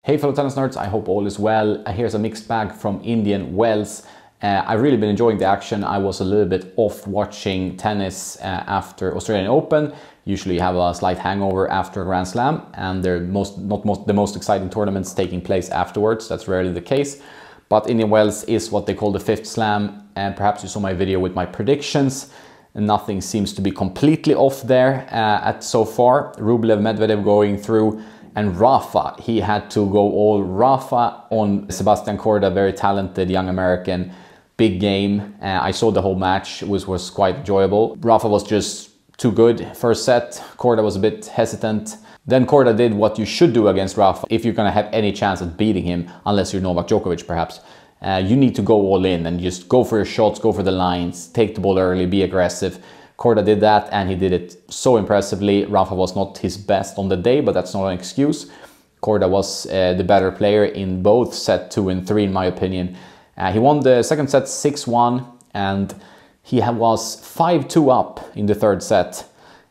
Hey fellow tennis nerds, I hope all is well. Here's a mixed bag from Indian Wells. I've really been enjoying the action. I was a little bit off watching tennis after Australian Open. Usually you have a slight hangover after a Grand Slam, and they're the most exciting tournaments taking place afterwards. That's rarely the case. But Indian Wells is what they call the fifth slam, and perhaps you saw my video with my predictions. Nothing seems to be completely off there so far. Rublev, Medvedev going through. And RAFA, he had to go all RAFA on Sebastian KORDA, very talented young American, big game. I saw the whole match, which was quite enjoyable. RAFA was just too good. First set, KORDA was a bit hesitant. Then KORDA did what you should do against RAFA if you're going to have any chance at beating him, unless you're Novak Djokovic perhaps. You need to go all in and just go for your shots, go for the lines, take the ball early, be aggressive. KORDA did that, and he did it so impressively. RAFA was not his best on the day, but that's not an excuse. KORDA was the better player in both set 2 and 3, in my opinion. He won the second set 6-1, and he was 5-2 up in the third set,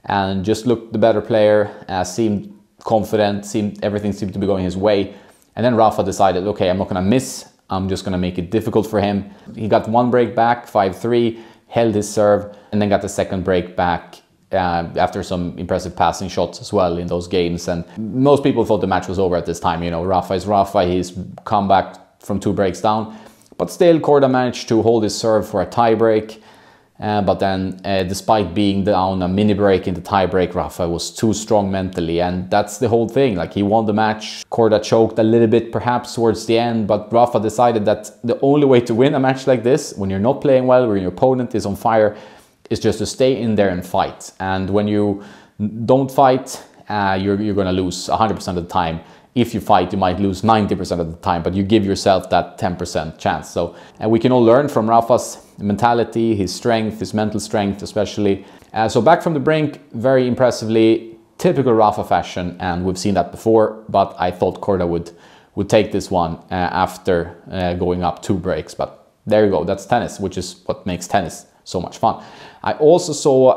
and just looked the better player, seemed confident, everything seemed to be going his way. And then RAFA decided, okay, I'm not going to miss, I'm just going to make it difficult for him. He got one break back, 5-3, held his serve, and then got the second break back after some impressive passing shots as well in those games. And most people thought the match was over at this time. You know, RAFA is RAFA, he's come back from 2 breaks down. But still, KORDA managed to hold his serve for a tie break. But then, despite being down a mini break in the tie break, RAFA was too strong mentally. And that's the whole thing. Like, he won the match. KORDA choked a little bit perhaps towards the end, but RAFA decided that the only way to win a match like this, when you're not playing well, when your opponent is on fire, is just to stay in there and fight. And when you don't fight, you're going to lose 100% of the time. If you fight, you might lose 90% of the time, but you give yourself that 10% chance. So, and we can all learn from RAFA's mentality, his strength, his mental strength especially. So back from the brink, very impressively, typical RAFA fashion, and we've seen that before, but I thought KORDA would take this one after going up 2 breaks. But there you go, that's tennis, which is what makes tennis so much fun. I also saw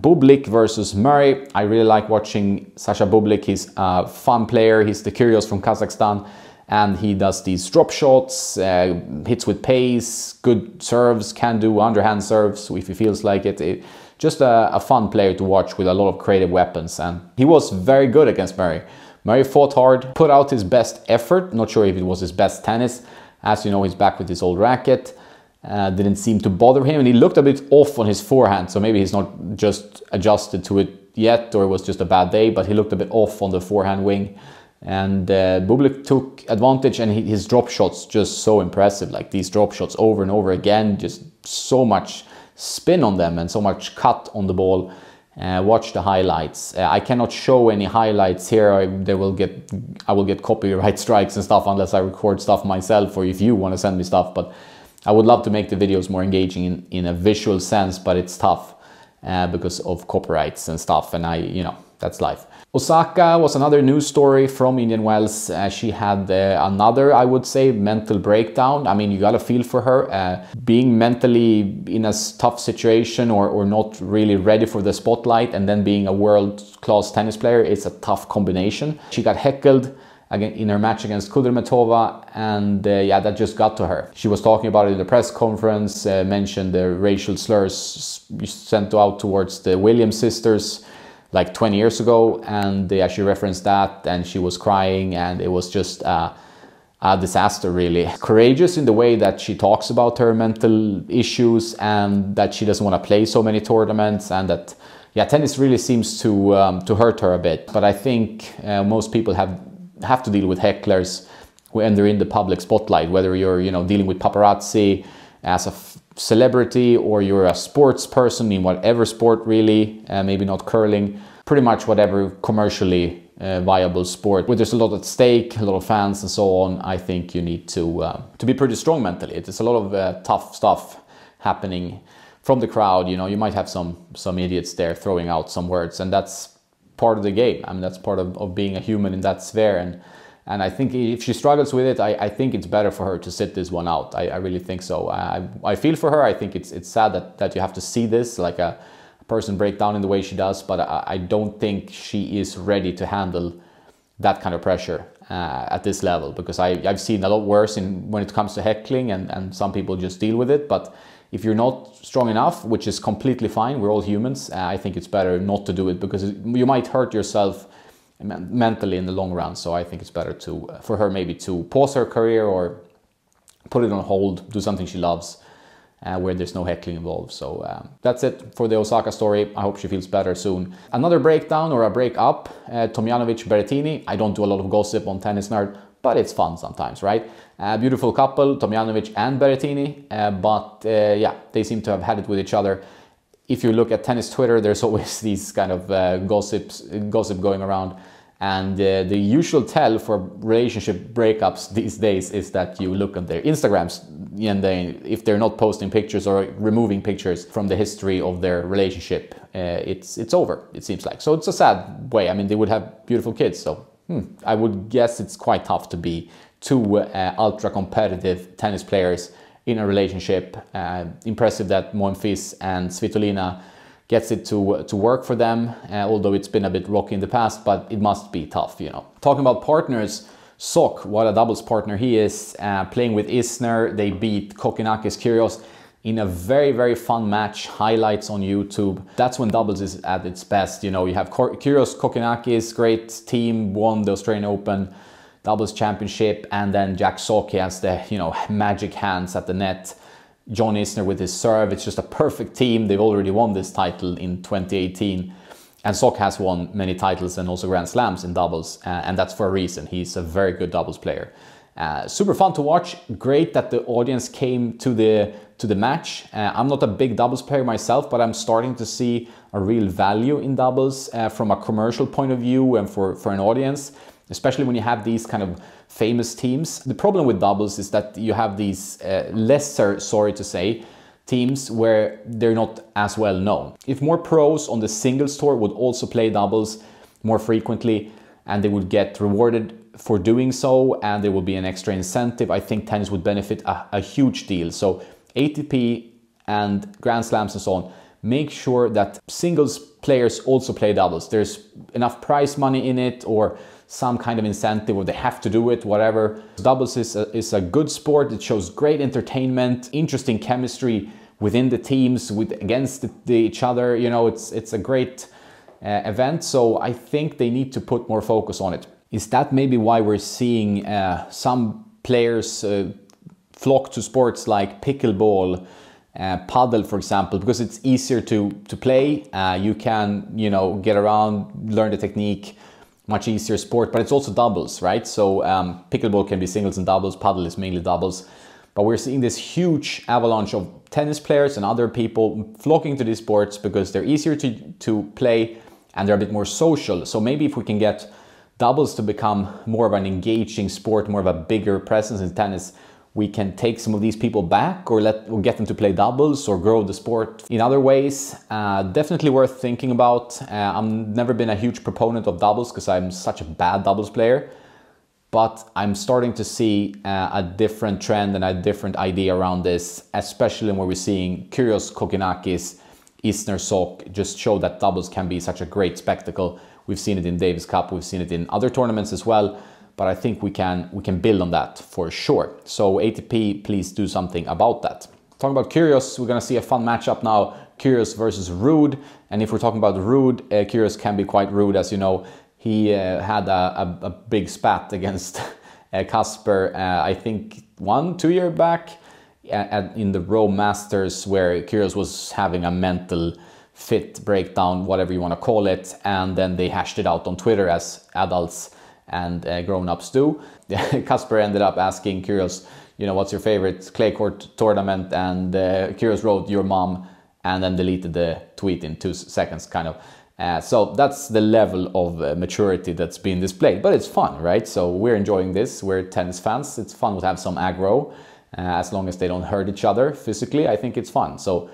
BUBLIK versus Murray. I really like watching Sasha Bublik. He's a fun player. He's the Kyrgios from Kazakhstan, and he does these drop shots, hits with pace, good serves, can do underhand serves if he feels like it. Just a fun player to watch with a lot of creative weapons, and he was very good against Murray. Murray fought hard, put out his best effort. Not sure if it was his best tennis. As you know, he's back with his old racket. Didn't seem to bother him, and he looked a bit off on his forehand, so maybe he's not just adjusted to it yet, or it was just a bad day, but he looked a bit off on the forehand wing. And Bublik took advantage, and his drop shots just so impressive. Like, these drop shots over and over again, just so much spin on them and so much cut on the ball. Watch the highlights. I cannot show any highlights here. I will get copyright strikes and stuff unless I record stuff myself, or if you want to send me stuff. But I would love to make the videos more engaging in a visual sense, but it's tough because of copyrights and stuff, and that's life. Osaka was another news story from Indian Wells. She had another, I would say, mental breakdown. I mean, you got to feel for her. Being mentally in a tough situation or not really ready for the spotlight, and then being a world-class tennis player, is a tough combination. She got heckled again in her match against Kudermetova, and yeah, that just got to her. She was talking about it in the press conference, mentioned the racial slurs sent out towards the Williams sisters like 20 years ago, and she referenced that, and she was crying, and it was just a disaster, really. Courageous in the way that she talks about her mental issues, and that she doesn't want to play so many tournaments, and that, yeah, tennis really seems to hurt her a bit. But I think most people have to deal with hecklers when they're in the public spotlight, whether you're dealing with paparazzi as a celebrity, or you're a sports person in whatever sport, really, maybe not curling, pretty much whatever commercially viable sport where there's a lot at stake, a lot of fans and so on. I think you need to be pretty strong mentally. It's a lot of tough stuff happening from the crowd. You might have some idiots there throwing out some words, and that's part of the game. I mean, that's part of being a human in that sphere, and I think if she struggles with it, I think it's better for her to sit this one out. I really think so. I feel for her. I think it's sad that you have to see this, like a person break down in the way she does, but I don't think she is ready to handle that kind of pressure at this level, because I've seen a lot worse when it comes to heckling, and some people just deal with it. But if you're not strong enough, which is completely fine, we're all humans, I think it's better not to do it, because you might hurt yourself mentally in the long run. So I think it's better for her maybe to pause her career or put it on hold, do something she loves, where there's no heckling involved. So that's it for the Osaka story. I hope she feels better soon. Another breakdown or a breakup, Tomljanovic, Berrettini. I don't do a lot of gossip on Tennis Nerd, but it's fun sometimes, right? Beautiful couple, Tomljanovic and Berrettini, but yeah, they seem to have had it with each other. If you look at tennis Twitter, there's always these kind of gossip going around. And the usual tell for relationship breakups these days is that you look at their Instagrams, and if they're not posting pictures or removing pictures from the history of their relationship, it's over, it seems like. So it's a sad way. I mean, they would have beautiful kids, so I would guess it's quite tough to be two ultra competitive tennis players in a relationship. Impressive that Monfils and Svitolina gets it to work for them, although it's been a bit rocky in the past, but it must be tough, you know. Talking about partners, Kokk, what a doubles partner he is, playing with Isner. They beat Kokkinakis, Kyrgios in a very, very fun match, highlights on YouTube. That's when doubles is at its best, you know. You have Kyrgios, Kokkinakis, great team, won the Australian Open doubles championship, and then Jack Sock has the, you know, magic hands at the net. John Isner with his serve. It's just a perfect team. They've already won this title in 2018. And Sock has won many titles and also Grand Slams in doubles. And that's for a reason. He's a very good doubles player. Super fun to watch. Great that the audience came to the match. I'm not a big doubles player myself, but I'm starting to see a real value in doubles from a commercial point of view and for an audience, especially when you have these kind of famous teams. The problem with doubles is that you have these lesser, sorry to say, teams where they're not as well known. If more pros on the singles tour would also play doubles more frequently, and they would get rewarded for doing so, and there would be an extra incentive, I think tennis would benefit a huge deal. So ATP and Grand Slams and so on, make sure that singles players also play doubles. There's enough prize money in it, or some kind of incentive, or they have to do it, whatever. Doubles is a good sport. It shows great entertainment, interesting chemistry within the teams, against each other. You know, it's a great event. So I think they need to put more focus on it. Is that maybe why we're seeing some players flock to sports like pickleball, paddle, for example, because it's easier to play. You can, you know, get around, learn the technique. Much easier sport, but it's also doubles, right? So pickleball can be singles and doubles, paddle is mainly doubles. But we're seeing this huge avalanche of tennis players and other people flocking to these sports because they're easier to play and they're a bit more social. So maybe if we can get doubles to become more of an engaging sport, more of a bigger presence in tennis, we can take some of these people back, or get them to play doubles or grow the sport in other ways. Definitely worth thinking about. I've never been a huge proponent of doubles because I'm such a bad doubles player, but I'm starting to see a different trend and a different idea around this, especially when we're seeing Kyrgios, Kokkinakis, Isner, Sock just show that doubles can be such a great spectacle. We've seen it in Davis Cup, we've seen it in other tournaments as well. But I think we can build on that for sure. So ATP, please do something about that. Talking about Kyrgios, we're gonna see a fun matchup now. Kyrgios versus Ruud. And if we're talking about Ruud, Kyrgios can be quite rude, as you know. He had a big spat against Casper, I think 1-2 years back in the Rome Masters, where Kyrgios was having a mental fit breakdown, whatever you want to call it. And then they hashed it out on Twitter as adults and grown-ups do. Casper ended up asking Kyrgios, you know, what's your favorite clay court tournament? And Kyrgios wrote, your mom, and then deleted the tweet in 2 seconds, kind of. So that's the level of maturity that's being displayed. But it's fun, right? So we're enjoying this. We're tennis fans. It's fun to have some aggro, as long as they don't hurt each other physically. I think it's fun. So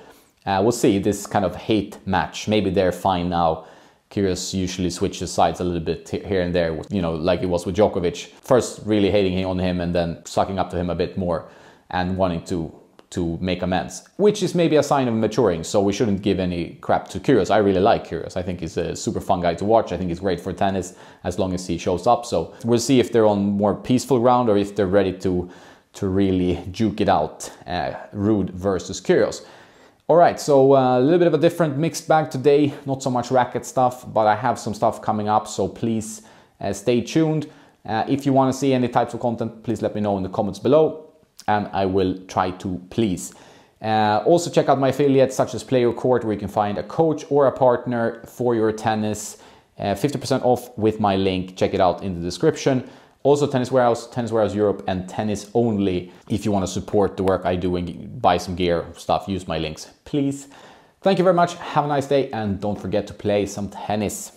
we'll see this kind of hate match. Maybe they're fine now. Kyrgios usually switches sides a little bit here and there, you know, like it was with Djokovic. First really hating on him and then sucking up to him a bit more and wanting to to make amends, which is maybe a sign of maturing. So we shouldn't give any crap to Kyrgios. I really like Kyrgios. I think he's a super fun guy to watch. I think he's great for tennis as long as he shows up. So we'll see if they're on more peaceful ground or if they're ready to really duke it out. Ruud versus Kyrgios. All right, so a little bit of a different mixed bag today. Not so much racket stuff, but I have some stuff coming up. So please stay tuned. If you want to see any types of content, please let me know in the comments below, and I will try to please. Also check out my affiliates such as Play Your Court, where you can find a coach or a partner for your tennis. 50% off with my link. Check it out in the description. Also Tennis Warehouse Europe, and Tennis Only. If you want to support the work I do and buy some gear stuff, use my links, please. Thank you very much. Have a nice day, and don't forget to play some tennis.